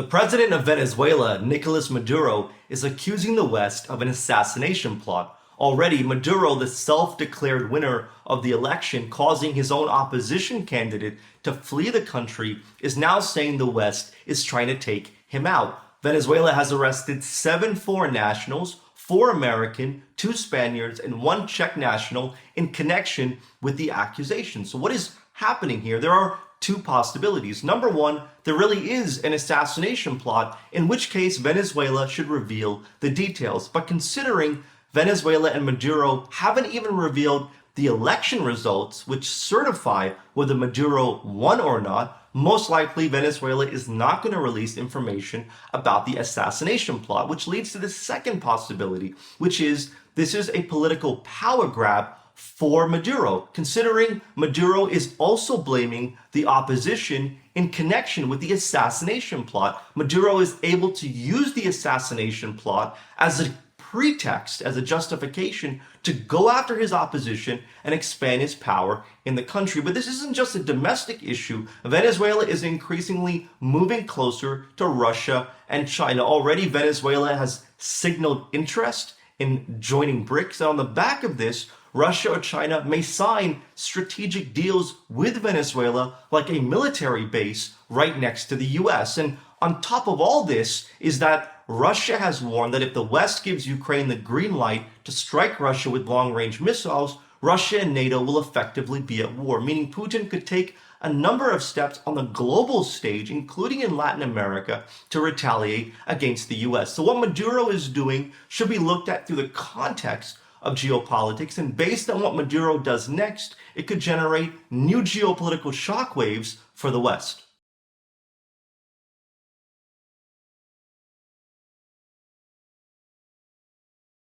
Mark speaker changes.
Speaker 1: The president of Venezuela, Nicolas Maduro, is accusing the West of an assassination plot. Already, Maduro, the self-declared winner of the election, causing his own opposition candidate to flee the country, is now saying the West is trying to take him out. Venezuela has arrested 7 foreign nationals, 4 American, 2 Spaniards, and 1 Czech national in connection with the accusation. So what is happening here? There are 2 possibilities. Number 1, there really is an assassination plot, in which case Venezuela should reveal the details. But considering Venezuela and Maduro haven't even revealed the election results, which certify whether Maduro won or not, most likely Venezuela is not going to release information about the assassination plot, which leads to the second possibility, which is this is a political power grab for Maduro, considering Maduro is also blaming the opposition in connection with the assassination plot. Maduro is able to use the assassination plot as a pretext, as a justification to go after his opposition and expand his power in the country. But this isn't just a domestic issue. Venezuela is increasingly moving closer to Russia and China. Already, Venezuela has signaled interest in joining BRICS. And on the back of this, Russia or China may sign strategic deals with Venezuela, like a military base right next to the US. And on top of all this is that Russia has warned that if the West gives Ukraine the green light to strike Russia with long-range missiles, Russia and NATO will effectively be at war, meaning Putin could take a number of steps on the global stage, including in Latin America, to retaliate against the US. So what Maduro is doing should be looked at through the context of geopolitics, and based on what Maduro does next, it could generate new geopolitical shockwaves for the West.